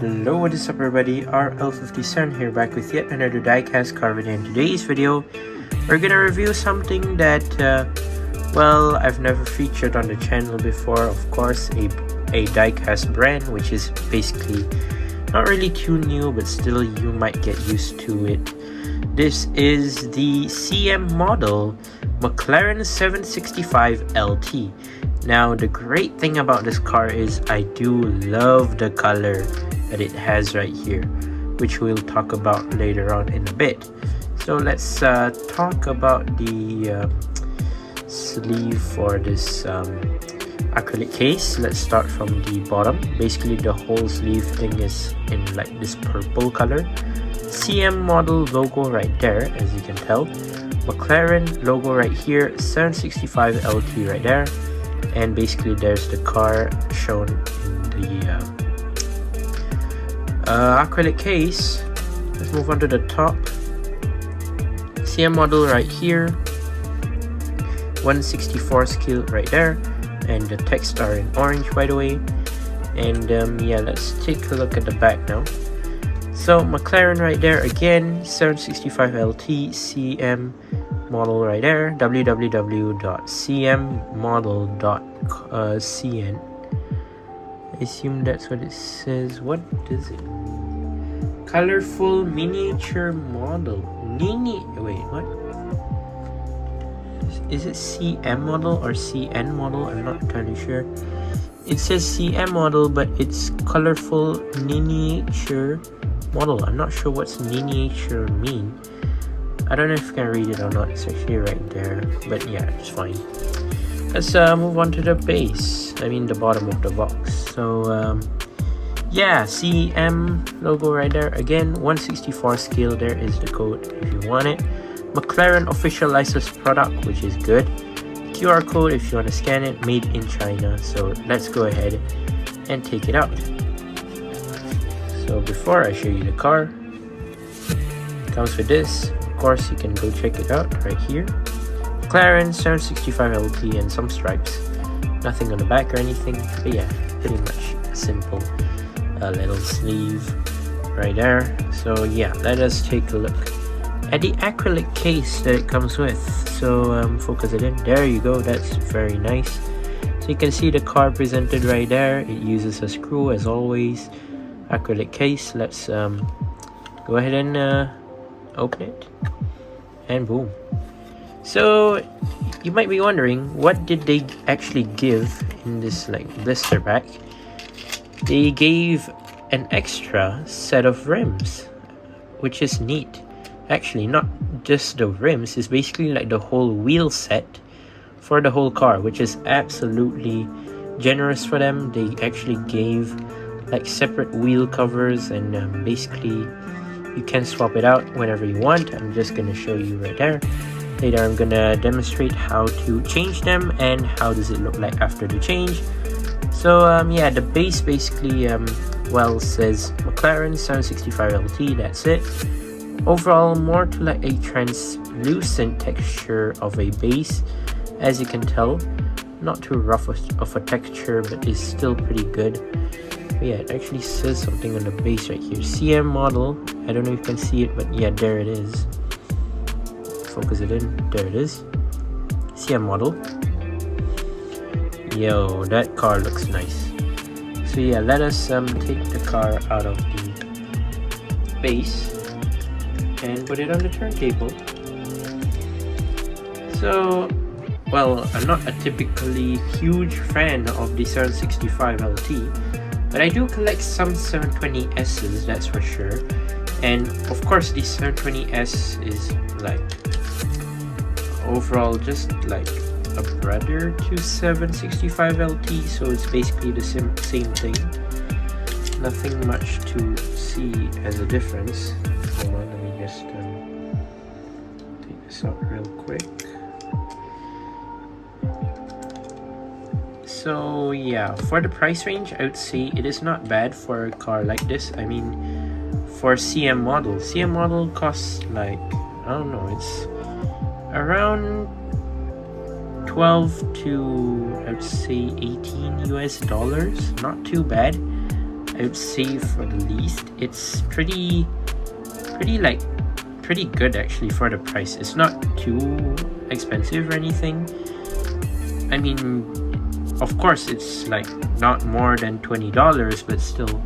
Hello, what is up everybody, RL57 here, back with yet another diecast car video. In today's video, we're gonna review something that, well, I've never featured on the channel before. Of course, a diecast brand, which is basically not really too new, but still you might get used to it. This is the CM model McLaren 765LT. Now, the great thing about this car is I do love the color that it has right here, which we'll talk about later on in a bit. So let's talk about the sleeve for this acrylic case. Let's start from the bottom. Basically, the whole sleeve thing is in like this purple color. CM model logo right there, as you can tell. McLaren logo right here, 765LT right there. And basically there's the car shown in the acrylic case. Let's move on to the top. CM model right here, 164 scale right there, and the text are in orange, by the way. And yeah, let's take a look at the back now. So McLaren right there again, 765LT CM model right there, www.cmmodel.cn. I assume that's what it says. What does it mean? Colorful miniature model. Wait, what? Is it CM model or CN model? I'm not entirely sure. It says CM model, but it's colorful miniature model. I'm not sure what's miniature mean. I don't know if you can read it or not. It's actually right there, but yeah, it's fine. Let's move on to the base. I mean the bottom of the box. So yeah, CM logo right there again, 164 scale. There is the code if you want it. McLaren official licensed product, which is good. QR code if you want to scan it, made in China. So let's go ahead and take it out. So before I show you the car, it comes with this. Of course, you can go check it out right here. McLaren 765LT and some stripes. Nothing on the back or anything, but yeah, pretty much a simple little sleeve right there. So yeah, let us take a look at the acrylic case that it comes with. So focus it in. There you go. That's very nice. So you can see the car presented right there. It uses a screw as always. Acrylic case. Let's go ahead and open it, and boom. So you might be wondering, what did they actually give in this like blister pack? They gave an extra set of rims, which is neat. Actually, not just the rims, it's basically like the whole wheel set for the whole car, which is absolutely generous for them. They actually gave like separate wheel covers, and basically you can swap it out whenever you want. I'm just gonna show you right there. Later I'm gonna demonstrate how to change them and how does it look like after the change. So yeah, the base basically well says McLaren 765LT. That's it. Overall, more to like a translucent texture of a base, as you can tell. Not too rough of a texture, but is still pretty good. But yeah, it actually says something on the base right here. CM model. I don't know if you can see it, but yeah, there it is. Focus it in. There it is. CM model. Yo, that car looks nice. So yeah, let us take the car out of the base and put it on the turntable. So, well, I'm not a typically huge fan of the 765LT, but I do collect some 720Ss, that's for sure. And of course, the 720S is like overall just like a brother to 765LT, so it's basically the same thing. Nothing much to see as a difference. Hold on, let me just take this out real quick. So yeah, for the price range, I would say it is not bad for a car like this. I mean, for CM model costs like, I don't know, it's around 12 to, I would say, $18 US. Not too bad. I would say for the least, it's pretty good actually for the price. It's not too expensive or anything. I mean, of course it's like not more than $20, but still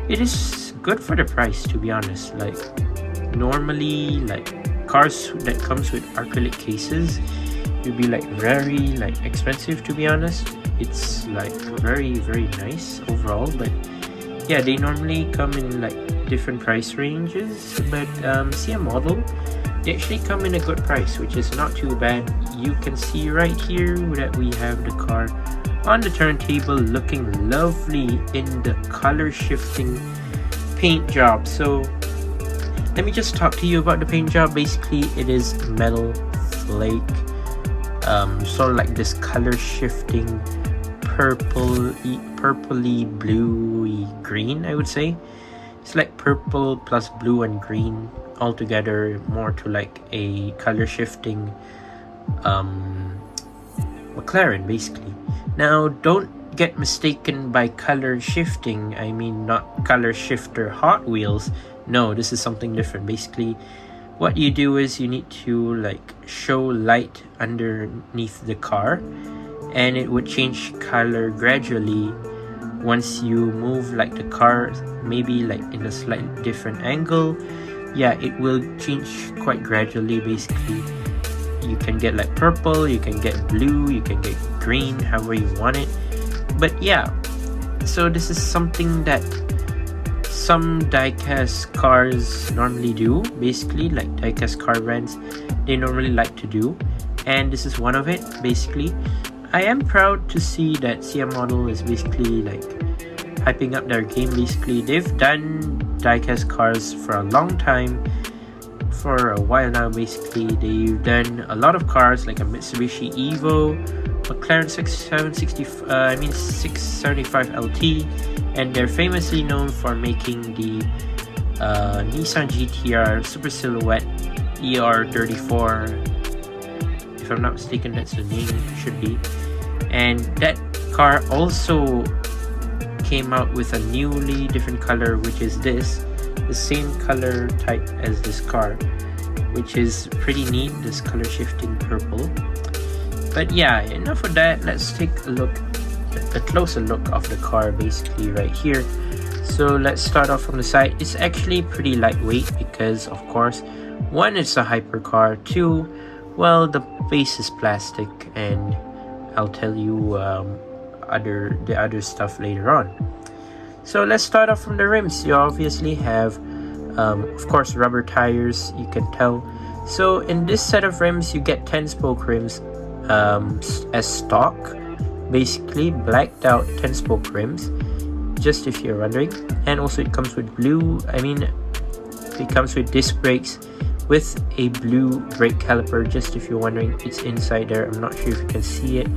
it is good for the price, to be honest. Like normally, like cars that comes with acrylic cases would be like very like expensive, to be honest. It's like very nice overall, but yeah, they normally come in like different price ranges, but CM model, they actually come in a good price, which is not too bad. You can see right here that we have the car on the turntable looking lovely in the color shifting paint job. So let me just talk to you about the paint job. Basically, it is metal flake, sort of like this color shifting purpley bluey green, I would say. It's like purple plus blue and green all together, more to like a color shifting McLaren basically. Now don't get mistaken by color shifting, I mean not color shifter Hot Wheels. No, this is something different. Basically what you do is you need to like show light underneath the car, and it would change color gradually once you move like the car maybe like in a slightly different angle. Yeah, it will change quite gradually. Basically you can get like purple, you can get blue, you can get green, however you want it. But yeah, so this is something that some diecast cars normally do, basically, like diecast car brands, they normally like to do, and this is one of it. Basically I am proud to see that CM model is basically like hyping up their game. Basically they've done diecast cars for a long time, for a while now. Basically they've done a lot of cars like a Mitsubishi Evo, McLaren 675LT, and they're famously known for making the Nissan GTR Super Silhouette ER34. If I'm not mistaken, that's the name, should be. And that car also came out with a newly different color, which is this, the same color type as this car, which is pretty neat, this color shifting purple. But yeah, enough of that. Let's take a closer look of the car basically right here. So let's start off from the side. It's actually pretty lightweight because of course, one, it's a hypercar, two, well, the base is plastic, and I'll tell you the other stuff later on. So let's start off from the rims. You obviously have of course rubber tires, you can tell. So in this set of rims you get 10 spoke rims as stock, basically blacked out 10 spoke rims, just if you're wondering. And also it comes with it comes with disc brakes with a blue brake caliper, just if you're wondering. It's inside there, I'm not sure if you can see it,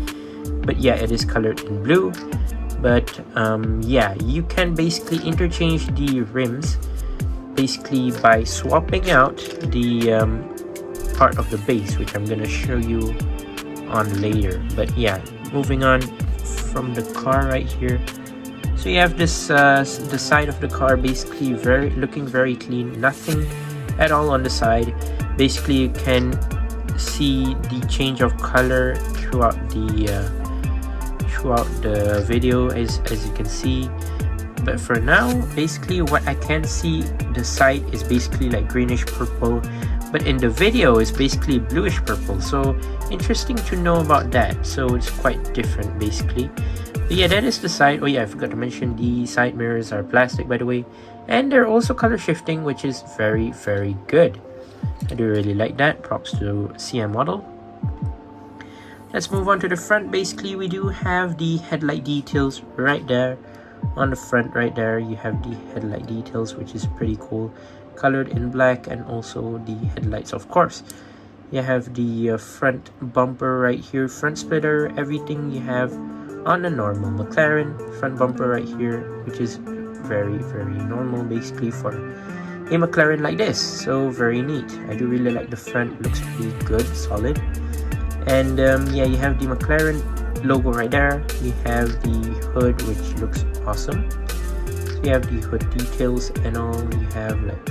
but yeah, it is colored in blue. But yeah, you can basically interchange the rims basically by swapping out the part of the base, which I'm gonna show you on later. But yeah, moving on from the car right here. So you have this the side of the car basically looking very clean, nothing at all on the side. Basically you can see the change of color throughout the video as you can see. But for now, basically what I can see, the side is basically like greenish purple, but in the video it's basically bluish purple. So interesting to know about that. So it's quite different basically. But yeah, that is the side. Oh yeah, I forgot to mention the side mirrors are plastic, by the way, and they're also color shifting, which is very good. I do really like that. Props to CM model. Let's move on to the front. Basically we do have the headlight details right there. On the front right there you have the headlight details, which is pretty cool, colored in black, and also the headlights. Of course you have the front bumper right here, front splitter, everything you have on a normal McLaren. Front bumper right here, which is very normal basically for a McLaren like this. So very neat. I do really like the front, looks pretty good, solid. And yeah, you have the McLaren logo right there. You have the hood, which looks awesome. we have the hood details and all. You have like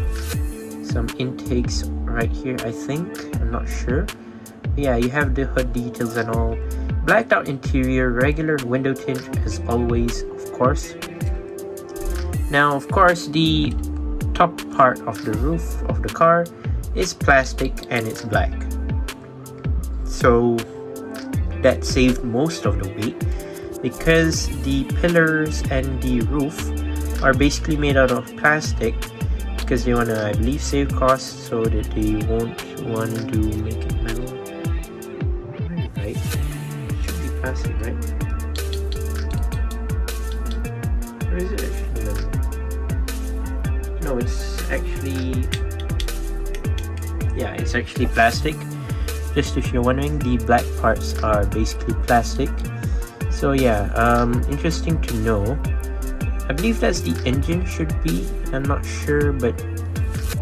some intakes right here, I think. I'm not sure. Yeah, you have the hood details and all. Blacked out interior, regular window tint as always, of course. Now, of course, the top part of the roof of the car is plastic and it's black. So that saved most of the weight because the pillars and the roof are basically made out of plastic because they want to, I believe, save costs so that they won't want to make it metal. Right? It should be plastic, right? Or is it actually metal? No, it's actually, yeah, it's actually plastic. Just if you're wondering, the black parts are basically plastic. So yeah, interesting to know. I believe that's the engine should be. I'm not sure, but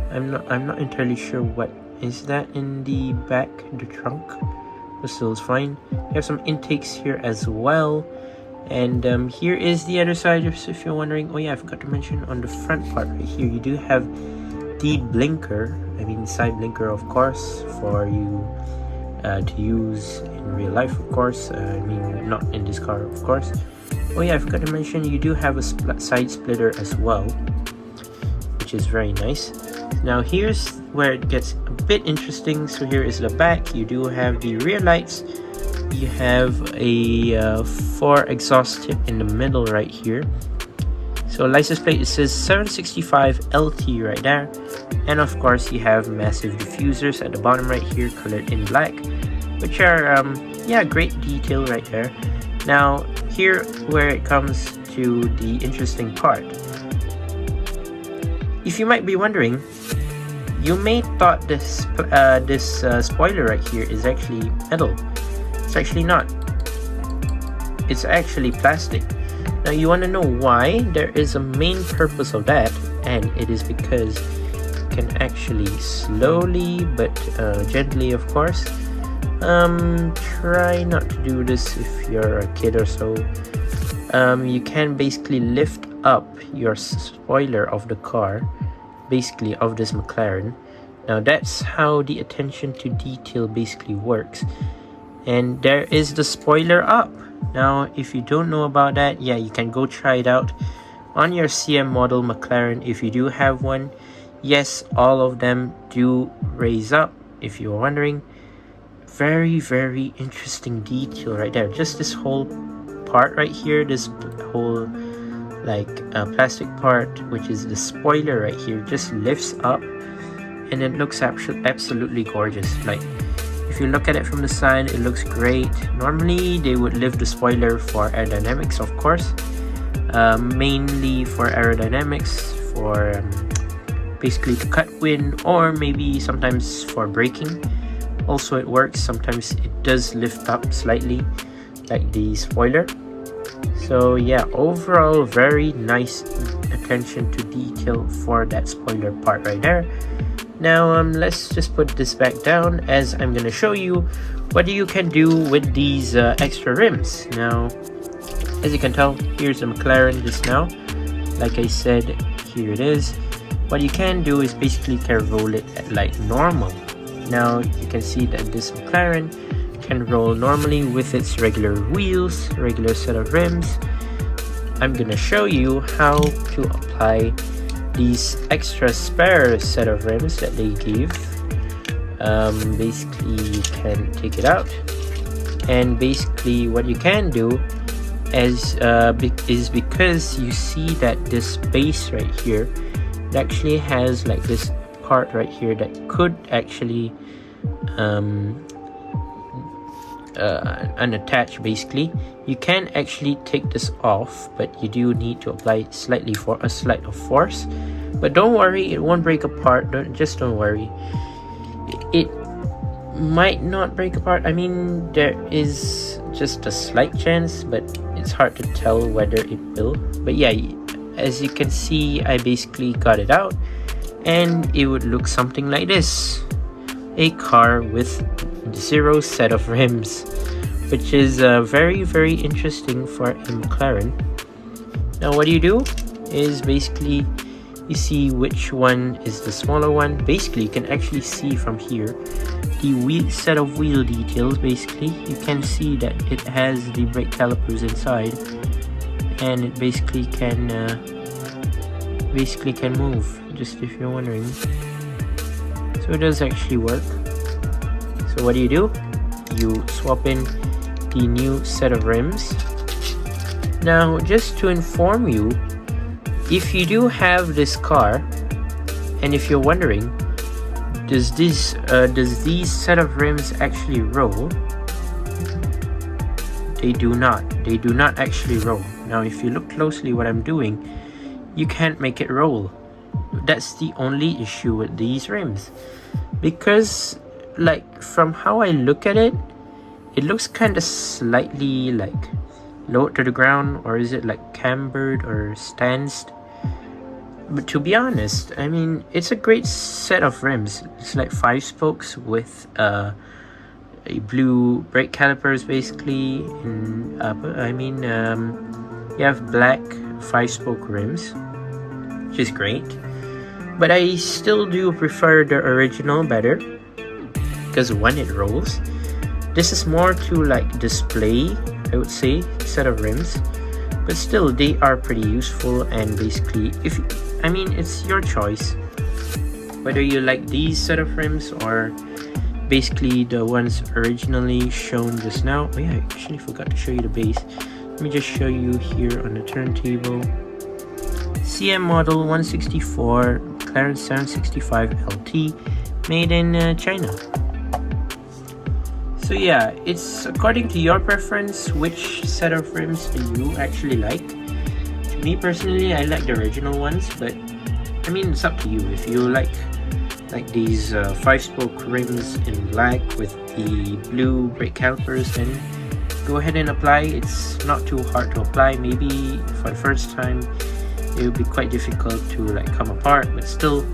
I'm not entirely sure what is that in the back, the trunk. But still, it's fine. You have some intakes here as well. And here is the other side, if you're wondering. Oh yeah, I forgot to mention on the front part right here, you do have the blinker. I mean side blinker, of course, for you to use in real life, of course. I mean not in this car, of course. Oh yeah, I forgot to mention you do have a side splitter as well, which is very nice. Now here's where it gets a bit interesting. So here is the back. You do have the rear lights. You have a 4 exhaust tip in the middle right here. So license plate, it says 765LT right there. And of course you have massive diffusers at the bottom right here, colored in black, which are yeah, great detail right there. Now here where it comes to the interesting part. If you might be wondering, you may thought this spoiler right here is actually metal. It's actually not. It's actually plastic. Now you want to know why? There is a main purpose of that, and it is because you can actually slowly but gently, of course, try not to do this if you're a kid or so. You can basically lift up your spoiler of the car, basically of this McLaren. Now that's how the attention to detail basically works. And there is the spoiler up. Now if you don't know about that, yeah, you can go try it out on your CM model McLaren if you do have one. Yes, all of them do raise up, if you're wondering. Very, very interesting detail right there. Just this whole part right here, this whole like plastic part, which is the spoiler right here, just lifts up and it looks absolutely gorgeous. Like if you look at it from the side, it looks great. Normally they would lift the spoiler for aerodynamics, of course, mainly for aerodynamics, for basically to cut wind, or maybe sometimes for braking. Also it works, sometimes it does lift up slightly like the spoiler. So yeah, overall very nice attention to detail for that spoiler part right there. Now let's just put this back down, as I'm gonna show you what you can do with these extra rims. Now as you can tell, here's the McLaren just now. Like I said, here it is. What you can do is basically can roll it at like normal. Now you can see that this McLaren can roll normally with its regular wheels, regular set of rims. I'm gonna show you how to apply these extra spare set of rims that they give. Basically you can take it out, and basically what you can do is because you see that this base right here, it actually has like this part right here that could actually unattach. Basically you can actually take this off, but you do need to apply slightly for a slight of force. But don't worry, it won't break apart. Don't worry. It might not break apart. I mean, there is just a slight chance, but it's hard to tell whether it will. But yeah, as you can see, I basically got it out, and it would look something like this. A car with 0 set of rims, which is very, very interesting for a McLaren. Now what do? is basically you see which one is the smaller one. Basically, you can actually see from here the set of wheel details. Basically, you can see that it has the brake calipers inside, and it basically can move, just if you're wondering. So it does actually work. So what do? You swap in the new set of rims. Now, just to inform you, if you do have this car, and if you're wondering, does these set of rims actually roll? They do not. They do not actually roll. Now, if you look closely what I'm doing, you can't make it roll. That's the only issue with these rims, because like from how I look at it, it looks kind of slightly like low to the ground, or is it like cambered or stanced? But to be honest, I mean, it's a great set of rims. It's like 5 spokes with a blue brake calipers basically. And you have black 5-spoke rims, which is great. But I still do prefer the original better, because one, it rolls. This is more to like display, I would say, set of rims. But still, they are pretty useful, and basically, it's your choice whether you like these set of rims or basically the ones originally shown just now. Oh yeah, I actually forgot to show you the base. Let me just show you here on the turntable. CM model 164 McLaren 765LT, made in China. So yeah, it's according to your preference. Which set of rims do you actually like? To me personally, I like the original ones, but I mean, it's up to you. If you like these 5-spoke rims in black with the blue brake calipers, then go ahead and apply. It's not too hard to apply. Maybe for the first time it will be quite difficult to like come apart, but still,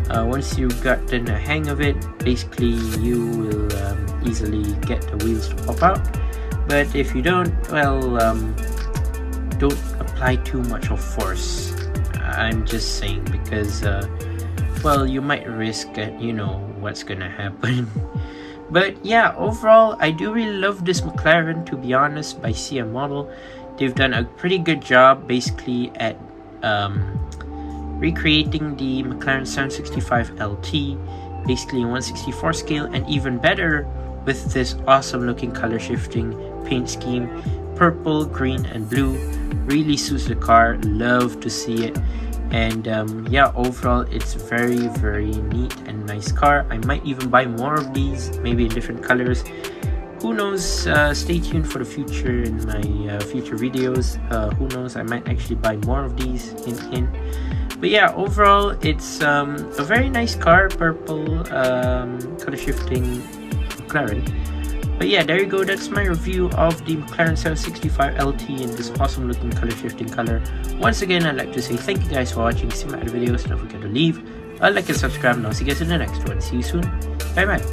once you've gotten a hang of it, basically you will easily get the wheels to pop out. But if you don't, well, don't apply too much of force. I'm just saying, because well, you might risk it, you know what's gonna happen. But yeah, overall, I do really love this McLaren, to be honest, by CM model. They've done a pretty good job basically at recreating the McLaren 765LT, basically in 1/64 scale, and even better with this awesome looking color shifting paint scheme. Purple, green, and blue really suits the car. Love to see it. And yeah, overall, it's very, very neat and nice car. I might even buy more of these, maybe in different colors. Who knows? Stay tuned for the future in my future videos. Who knows? I might actually buy more of these. Hint. But yeah, overall, it's a very nice car. Purple, color shifting McLaren. But yeah, there you go. That's my review of the McLaren 765LT in this awesome looking color shifting color. Once again, I'd like to say thank you guys for watching. See my other videos. Don't forget to leave a like and subscribe, and I'll see you guys in the next one. See you soon. Bye bye.